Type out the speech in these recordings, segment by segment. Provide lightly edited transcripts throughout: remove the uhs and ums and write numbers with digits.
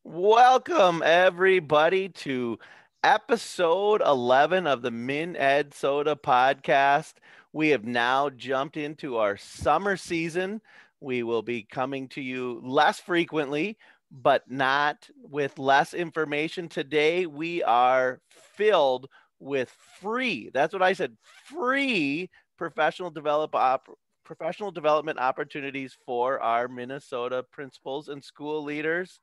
Welcome, everybody, to episode 11 of the Min Ed Soda podcast. We have now jumped into our summer season. We will be coming to you less frequently, but not with less information. Today, we are filled with free, that's what I said, free professional development opportunities for our Minnesota principals and school leaders.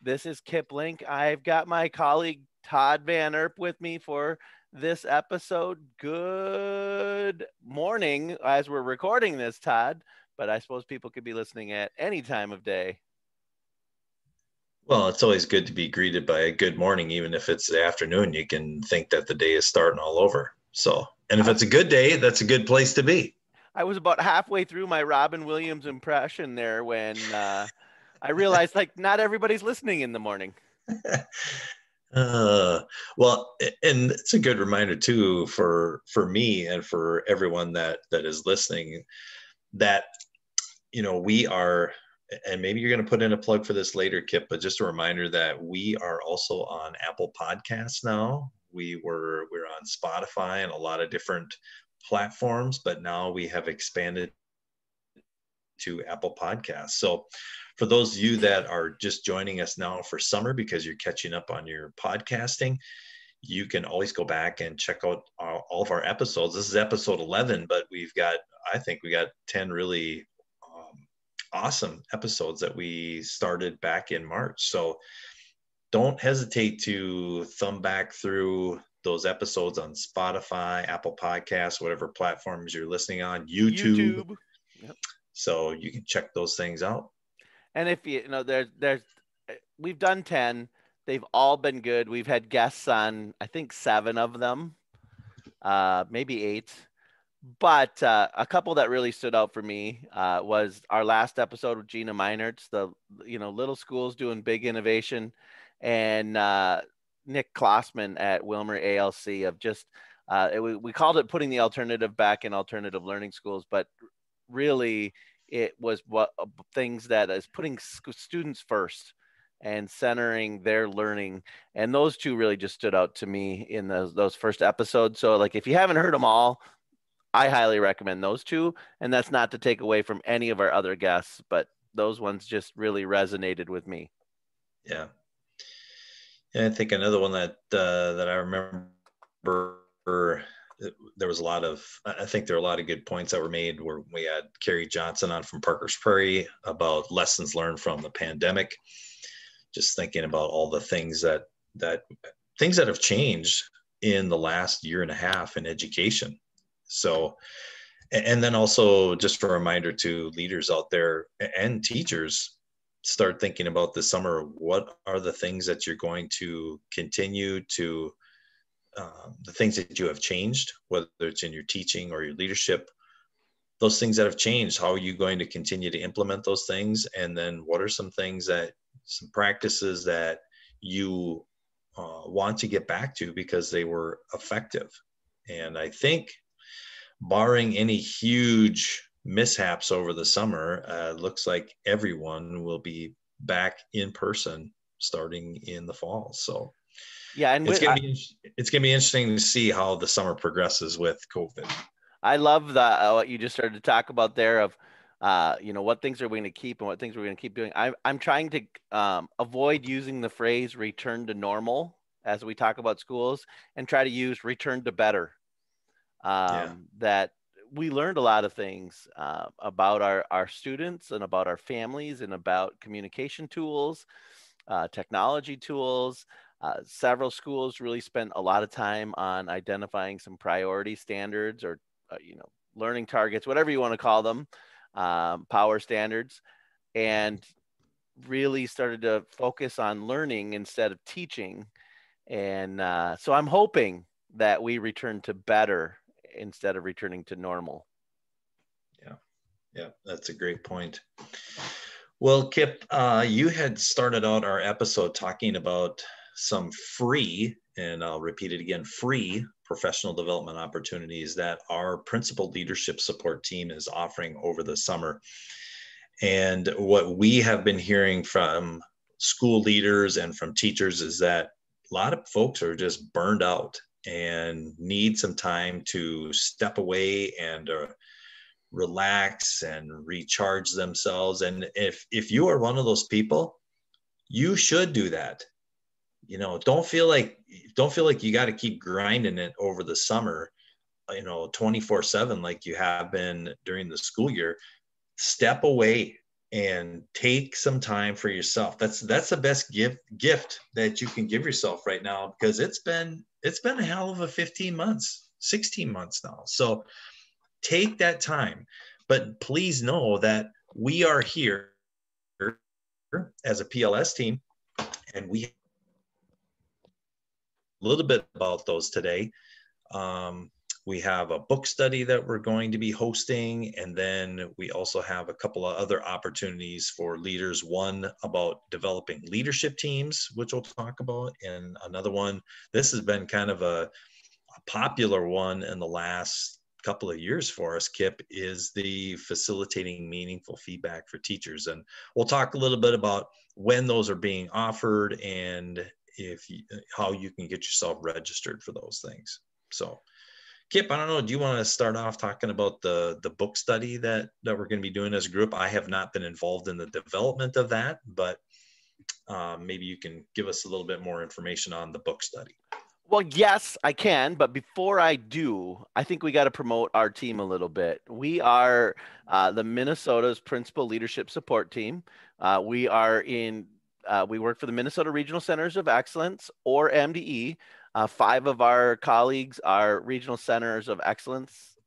This is Kip Link. I've got my colleague Todd Van Erp with me for this episode. Good morning as we're recording this, Todd, but I suppose people could be listening at any time of day. Well, it's always good to be greeted by a good morning, even if it's the afternoon. You can think that the day is starting all over. And if it's a good day, that's a good place to be. I was about halfway through my Robin Williams impression there when I realized not everybody's listening in the morning. Well, and it's a good reminder too for me and for everyone that is listening that we are, and maybe you're going to put in a plug for this later, Kip, but just a reminder that we are also on Apple Podcasts now. We're on Spotify and a lot of different platforms, but now we have expanded to Apple Podcasts. So for those of you that are just joining us now for summer because you're catching up on your podcasting, you can always go back and check out all of our episodes. This is episode 11, but I think we got 10 really awesome episodes that we started back in March. So don't hesitate to thumb back through those episodes on Spotify, Apple Podcasts, whatever platforms you're listening on, YouTube. Yep. So you can check those things out. And if we've done 10, they've all been good. We've had guests on, I think 7 of them, maybe 8. But a couple that really stood out for me was our last episode with Gina Meinertz, the little schools doing big innovation, and Nick Klossman at Wilmer ALC of just we called it putting the alternative back in alternative learning schools, but really it was things that is putting students first and centering their learning. And those two really just stood out to me in those first episodes. So if you haven't heard them all, I highly recommend those two. And that's not to take away from any of our other guests, but those ones just really resonated with me. Yeah. And I think another one that I remember, there was I think there were a lot of good points that were made where we had Carrie Johnson on from Parker's Prairie about lessons learned from the pandemic. Just thinking about all the things that have changed in the last year and a half in education. So, and then also just a reminder to leaders out there and teachers, start thinking about this summer. What are the things that you're going to continue to, the things that you have changed, whether it's in your teaching or your leadership, those things that have changed, how are you going to continue to implement those things? And then what are some practices that you want to get back to because they were effective? And I think barring any huge mishaps over the summer, looks like everyone will be back in person starting in the fall. So yeah, and it's going to be interesting to see how the summer progresses with COVID. I love what you just started to talk about there of, what things are we going to keep and what things we're going to keep doing. I'm trying to avoid using the phrase return to normal as we talk about schools and try to use return to better. That we learned a lot of things about our students and about our families and about communication tools, technology tools. Several schools really spent a lot of time on identifying some priority standards or, learning targets, whatever you want to call them, power standards, and really started to focus on learning instead of teaching. And so I'm hoping that we return to better instead of returning to normal. Yeah, that's a great point. Well, Kip, you had started out our episode talking about some free, and I'll repeat it again, free professional development opportunities that our principal leadership support team is offering over the summer. And what we have been hearing from school leaders and from teachers is that a lot of folks are just burned out and need some time to step away and relax and recharge themselves. And if you are one of those people, you should do that. Don't feel like you got to keep grinding it over the summer, 24/7 like you have been during the school year. Step away and take some time for yourself. That's the best gift that you can give yourself right now, because it's been a hell of a 15 months, 16 months now. So take that time, but please know that we are here as a PLS team, and we a little bit about those today. We have a book study that we're going to be hosting, and then we also have a couple of other opportunities for leaders. One about developing leadership teams, which we'll talk about, and another one, this has been kind of a popular one in the last couple of years for us, Kip, is the facilitating meaningful feedback for teachers. And we'll talk a little bit about when those are being offered and how you can get yourself registered for those things. So Kip, I don't know, do you want to start off talking about the book study that we're going to be doing as a group? I have not been involved in the development of that, but maybe you can give us a little bit more information on the book study. Well, yes, I can. But before I do, I think we got to promote our team a little bit. We are the Minnesota's Principal Leadership Support Team. We work for the Minnesota Regional Centers of Excellence, or MDE. 5 of our colleagues are Regional Centers of Excellence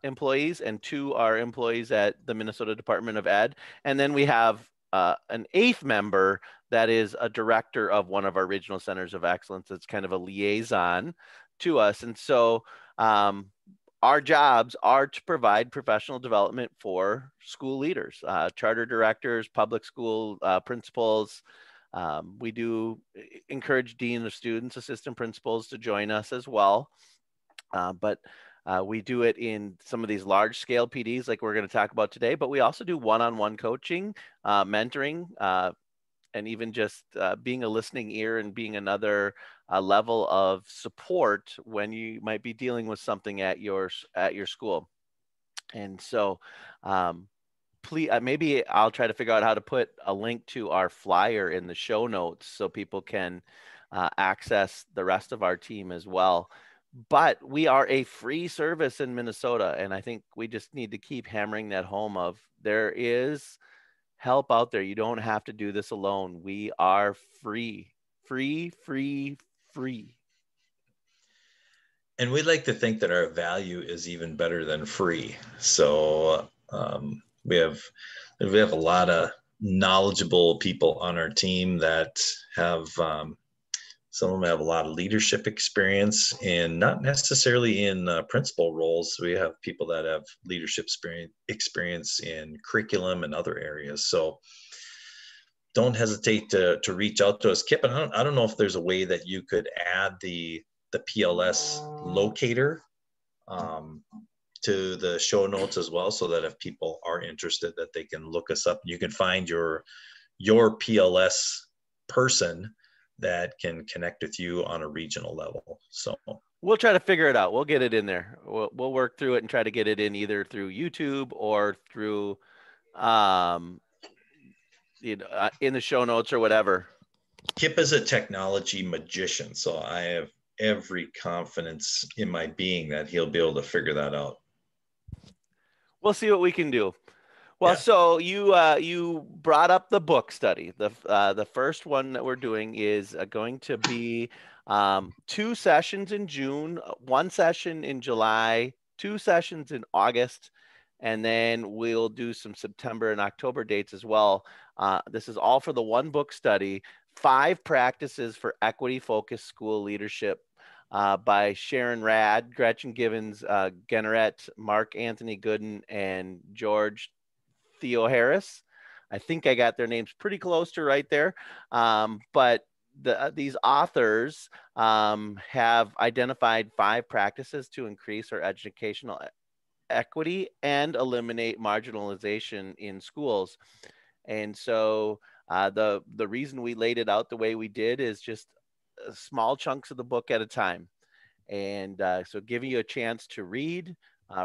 employees, and 2 are employees at the Minnesota Department of Ed. And then we have an 8th member that is a director of one of our regional centers of excellence. It's kind of a liaison to us. And so our jobs are to provide professional development for school leaders, charter directors, public school principals. We do encourage dean of students, assistant principals to join us as well. But we do it in some of these large scale PDs like we're going to talk about today, but we also do one-on-one coaching, mentoring, and even just being a listening ear and being another level of support when you might be dealing with something at your school. And so please, maybe I'll try to figure out how to put a link to our flyer in the show notes so people can access the rest of our team as well. But we are a free service in Minnesota, and I think we just need to keep hammering that home of there is help out there. You don't have to do this alone. We are free, free, free, free. And we'd like to think that our value is even better than free. So we have a lot of knowledgeable people on our team that have some of them have a lot of leadership experience, and not necessarily in principal roles. We have people that have leadership experience in curriculum and other areas. So don't hesitate to reach out to us. Kip, and I don't know if there's a way that you could add the PLS locator to the show notes as well, so that if people are interested, that they can look us up. You can find your PLS person that can connect with you on a regional level. So we'll try to figure it out. We'll get it in there. We'll work through it and try to get it in either through YouTube or through in the show notes or whatever. Kip is a technology magician, so I have every confidence in my being that he'll be able to figure that out. We'll see what we can do. Well, yeah. So you brought up the book study. The first one that we're doing is going to be 2 sessions in June, 1 session in July, 2 sessions in August, and then we'll do some September and October dates as well. This is all for the one book study, 5 practices for equity-focused school leadership by Sharon Rad, Gretchen Givens, Genneret, Mark Anthony Gooden, and George Theo Harris. I think I got their names pretty close to right there. But these authors have identified 5 practices to increase our educational equity and eliminate marginalization in schools. And so The reason we laid it out the way we did is just small chunks of the book at a time, and so giving you a chance to read,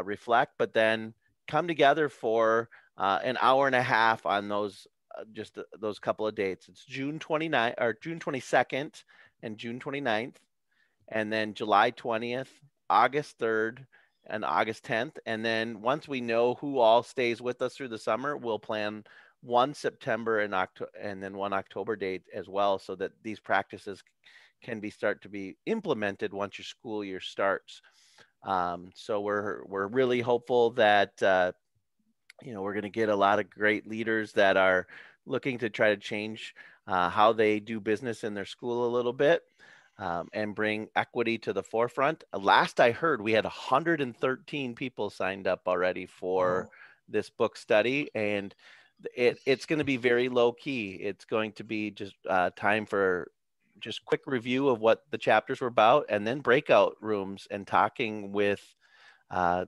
reflect, but then come together for an hour and a half on those just those couple of dates. It's June 29th or June 22nd and June 29th, and then July 20th, August 3rd, and August 10th. And then once we know who all stays with us through the summer, we'll plan one September and October, and then one October date as well, so that these practices can be start to be implemented once your school year starts. So we're really hopeful that we're going to get a lot of great leaders that are looking to try to change how they do business in their school a little bit, and bring equity to the forefront. Last I heard, we had 113 people signed up already for this book study, and it's going to be very low key. It's going to be just time for just quick review of what the chapters were about, and then breakout rooms and talking with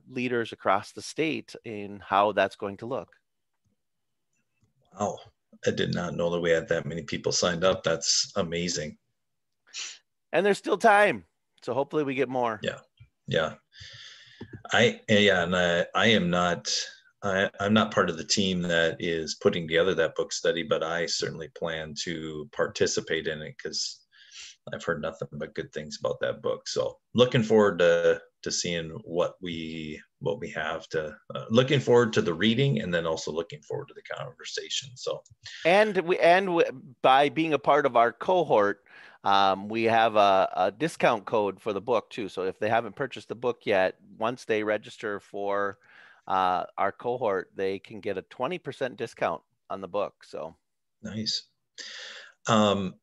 leaders across the state in how that's going to look. Wow. I did not know that we had that many people signed up. That's amazing. And there's still time, so hopefully we get more. Yeah. I am not. I'm not part of the team that is putting together that book study, but I certainly plan to participate in it because I've heard nothing but good things about that book. So looking forward to seeing what we have to. Looking forward to the reading, and then also looking forward to the conversation. So, by being a part of our cohort, we have a discount code for the book too. So if they haven't purchased the book yet, once they register for our cohort, they can get a 20% discount on the book. So nice. One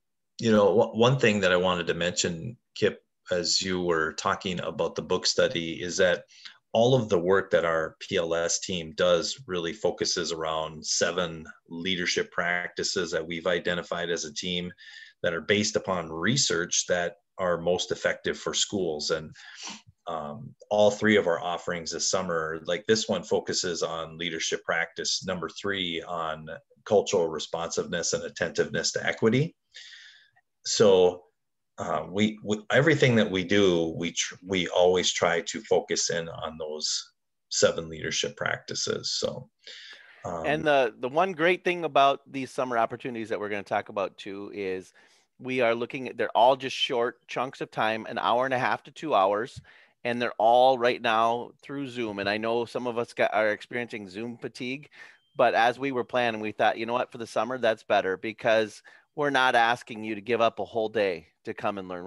thing that I wanted to mention, Kip, as you were talking about the book study, is that all of the work that our PLS team does really focuses around 7 leadership practices that we've identified as a team that are based upon research that are most effective for schools. And all 3 of our offerings this summer, like this one, focuses on leadership practice number 3 on cultural responsiveness and attentiveness to equity. So we everything that we do, we always try to focus in on those 7 leadership practices. So, and the one great thing about these summer opportunities that we're going to talk about too is we are looking at, they're all just short chunks of time, an hour and a half to 2 hours, and they're all right now through Zoom. And I know some of us are experiencing Zoom fatigue, but as we were planning, we thought, you know what, for the summer, that's better, because we're not asking you to give up a whole day to come and learn.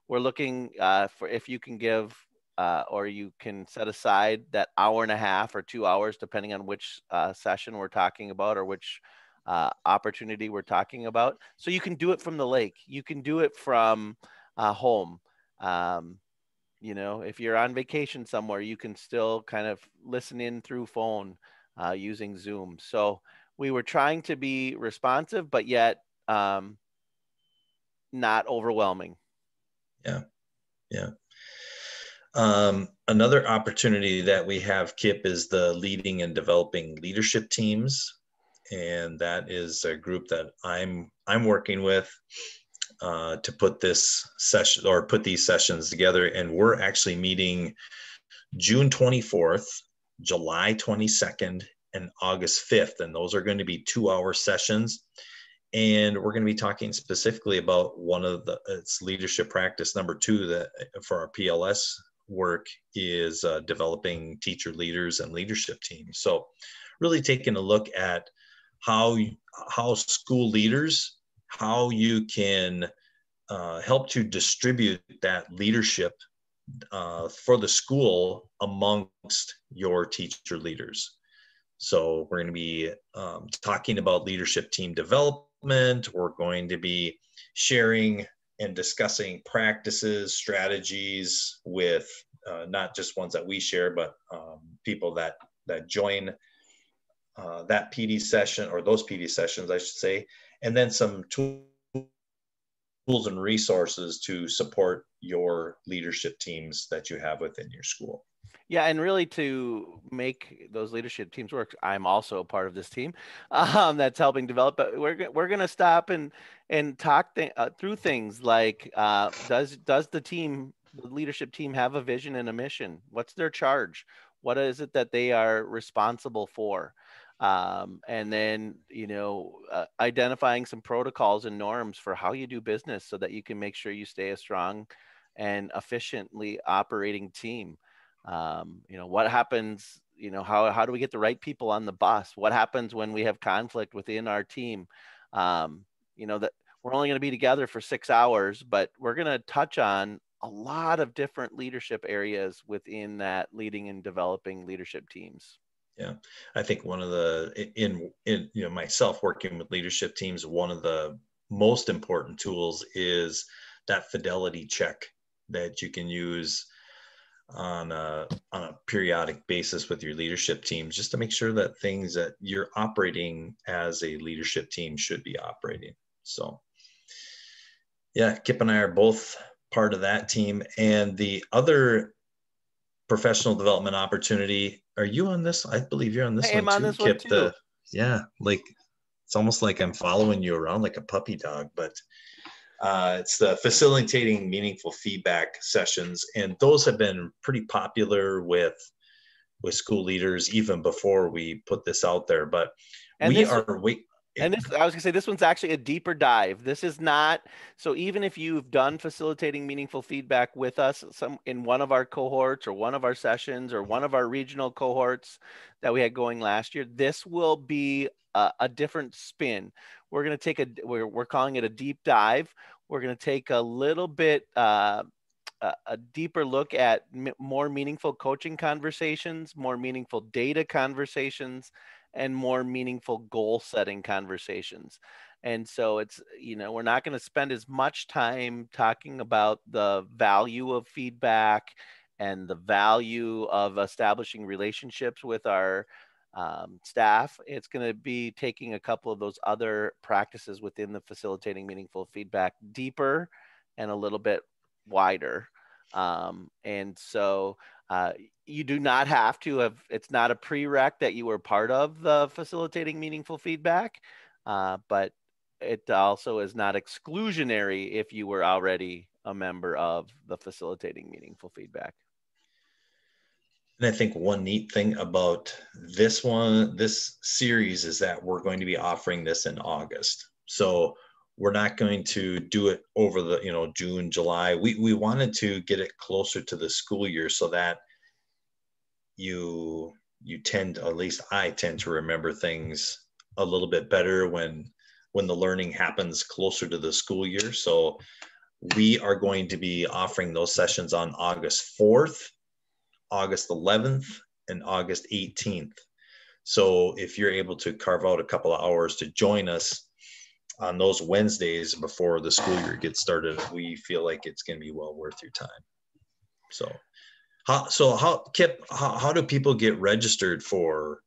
We're looking for if you can give or you can set aside that hour and a half or 2 hours, depending on which session we're talking about or which opportunity we're talking about. So you can do it from the lake. You can do it from home. If you're on vacation somewhere, you can still kind of listen in through phone using Zoom. So we were trying to be responsive, but yet not overwhelming. Yeah. Another opportunity that we have, Kip, is the leading and developing leadership teams. And that is a group that I'm working with to put this session or put these sessions together. And we're actually meeting June 24th, July 22nd, and August 5th. And those are going to be 2-hour sessions. And we're going to be talking specifically about one of it's leadership practice number 2 that for our PLS work is developing teacher leaders and leadership teams. So really taking a look at how school leaders, how you can help to distribute that leadership for the school amongst your teacher leaders. So we're going to be talking about leadership team development. We're going to be sharing and discussing practices, strategies with not just ones that we share, but people that join that PD session, or those PD sessions, I should say, and then some tools and resources to support your leadership teams that you have within your school. Yeah, and really to make those leadership teams work, I'm also a part of this team that's helping develop. But we're gonna stop and talk through things like does the leadership team have a vision and a mission? What's their charge? What is it that they are responsible for? And then identifying some protocols and norms for how you do business so that you can make sure you stay a strong and efficiently operating team. What happens, how do we get the right people on the bus? What happens when we have conflict within our team? That we're only going to be together for 6 hours, but we're going to touch on a lot of different leadership areas within that leading and developing leadership teams. Yeah, I think one of the in myself working with leadership teams, one of the most important tools is that fidelity check that you can use on a periodic basis with your leadership teams, just to make sure that things that you're operating as a leadership team should be operating. So yeah, Kip and I are both part of that team. And the other professional development opportunity, are you on this? I believe you're on I this one am on too, this one Kip. too. Yeah, like it's almost like I'm following you around like a puppy dog, but it's the facilitating meaningful feedback sessions, and those have been pretty popular with school leaders even before we put this out there. But And we this are wait. And this, I was gonna say, this one's actually a deeper dive. This is not, so even if you've done facilitating meaningful feedback with us, some in one of our cohorts or one of our sessions or one of our regional cohorts that we had going last year, this will be a different spin. We're gonna take we're calling it a deep dive. We're gonna take a little bit a deeper look at more meaningful coaching conversations, more meaningful data conversations, and more meaningful goal setting conversations. And so we're not going to spend as much time talking about the value of feedback and the value of establishing relationships with our staff. It's going to be taking a couple of those other practices within the facilitating meaningful feedback deeper and a little bit wider. And so you do not have to have, it's not a prereq that you were part of the facilitating meaningful feedback, but it also is not exclusionary if you were already a member of the facilitating meaningful feedback. And I think one neat thing about this series is that we're going to be offering this in August. So we're not going to do it over the, June, July. We wanted to get it closer to the school year so that you tend, at least I tend to remember things a little bit better when the learning happens closer to the school year. So we are going to be offering those sessions on August 4th, August 11th, and August 18th. So if you're able to carve out a couple of hours to join us on those Wednesdays before the school year gets started, we feel like it's going to be well worth your time. So Kip, how do people get registered for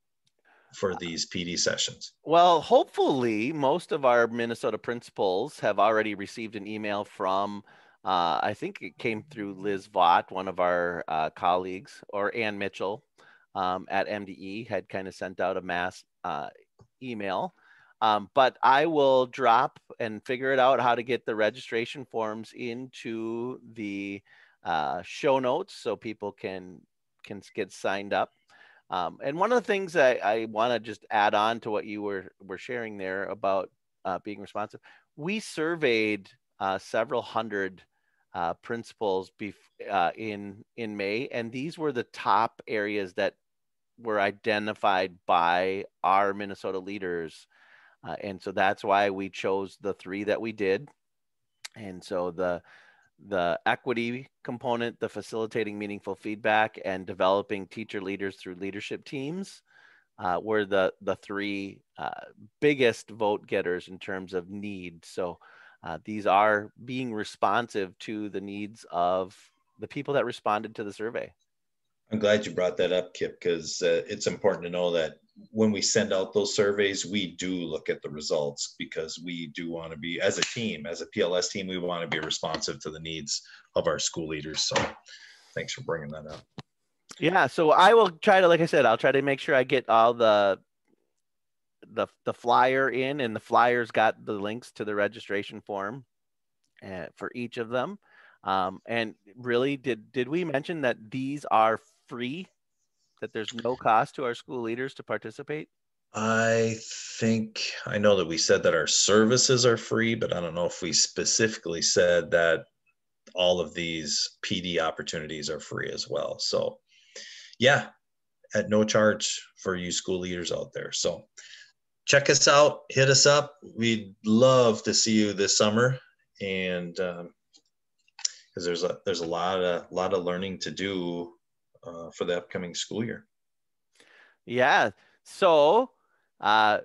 these PD sessions? Well, hopefully, most of our Minnesota principals have already received an email from, I think it came through Liz Vaught, one of our colleagues, or Ann Mitchell at MDE had kind of sent out a mass email. But I will drop and figure it out how to get the registration forms into the show notes so people can get signed up. And one of the things I want to just add on to what you were sharing there about being responsive, we surveyed several hundred principals in May, and these were the top areas that were identified by our Minnesota leaders, and so that's why we chose the three that we did. And so the equity component, the facilitating meaningful feedback, and developing teacher leaders through leadership teams were the three biggest vote getters in terms of need. So these are being responsive to the needs of the people that responded to the survey. I'm glad you brought that up, Kip, because it's important to know that when we send out those surveys, we do look at the results, because we do want to be, as a team, as a PLS team, we want to be responsive to the needs of our school leaders. So thanks for bringing that up. Yeah, so I will try to, like I said, I'll try to make sure I get all the flyer in, and the flyer's got the links to the registration form for each of them. And really, did we mention that these are free? That there's no cost to our school leaders to participate? I think I know that we said that our services are free, but I don't know if we specifically said that all of these PD opportunities are free as well. So, yeah, at no charge for you school leaders out there. So, check us out, hit us up. We'd love to see you this summer, and because there's a lot of learning to do for the upcoming school year. Yeah. So uh,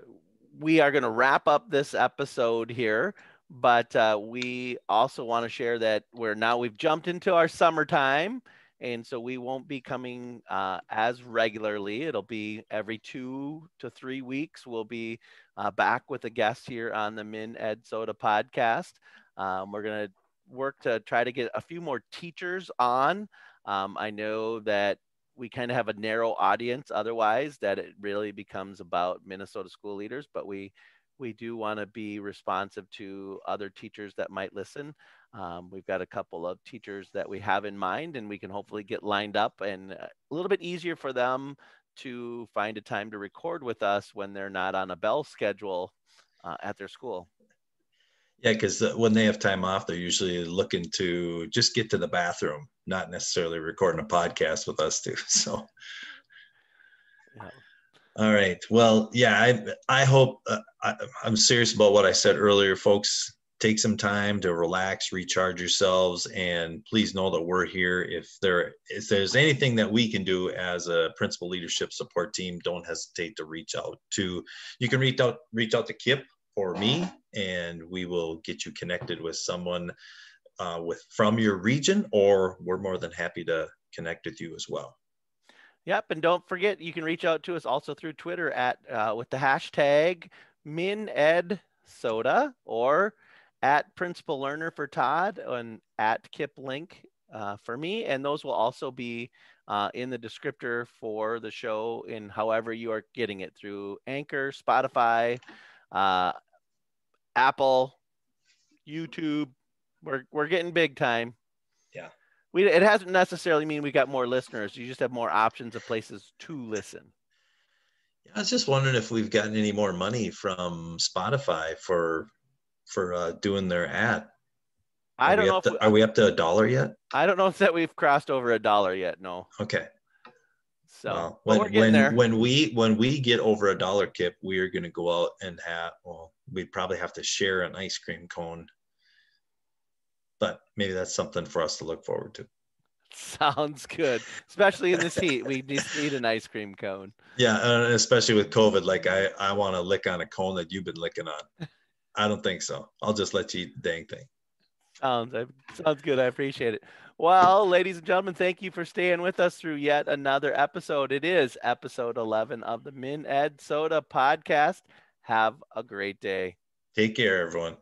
we are going to wrap up this episode here, but we also want to share that we've jumped into our summertime. And so we won't be coming as regularly. It'll be every 2 to 3 weeks. We'll be back with a guest here on the Min Ed Soda podcast. We're going to work to try to get a few more teachers on. I know that we kind of have a narrow audience otherwise, that it really becomes about Minnesota school leaders, but we do want to be responsive to other teachers that might listen. We've got a couple of teachers that we have in mind, and we can hopefully get lined up, and a little bit easier for them to find a time to record with us when they're not on a bell schedule at their school. Yeah, because when they have time off, they're usually looking to just get to the bathroom, not necessarily recording a podcast with us too. So, Yeah. all right. Well, yeah, I hope I'm serious about what I said earlier, folks. Take some time to relax, recharge yourselves, and please know that we're here. If there's anything that we can do as a principal leadership support team, don't hesitate to reach out to. You can reach out to Kip or me, and we will get you connected with someone from your region, or we're more than happy to connect with you as well. Yep, and don't forget you can reach out to us also through Twitter at with the hashtag MinEdSoda, or at Principal Learner for Todd, and at Kip Link for me, and those will also be in the descriptor for the show in however you are getting it, through Anchor, Spotify, uh, Apple, YouTube. We're getting big time. Yeah. It hasn't necessarily mean we got more listeners. You just have more options of places to listen. I was just wondering if we've gotten any more money from Spotify for doing their ad. I don't know if Are we up to $1 yet? I don't know if that we've crossed over $1 yet. No. Okay. So, Well, but we're getting there. when we get over $1, Kip, we are going to go out and we'd probably have to share an ice cream cone. But maybe that's something for us to look forward to. Sounds good, especially in this heat. We just need an ice cream cone. Yeah, especially with COVID. Like I want to lick on a cone that you've been licking on. I don't think so. I'll just let you eat the dang thing. Sounds good. I appreciate it. Well, ladies and gentlemen, thank you for staying with us through yet another episode. It is episode 11 of the Min Ed Soda podcast. Have a great day. Take care, everyone.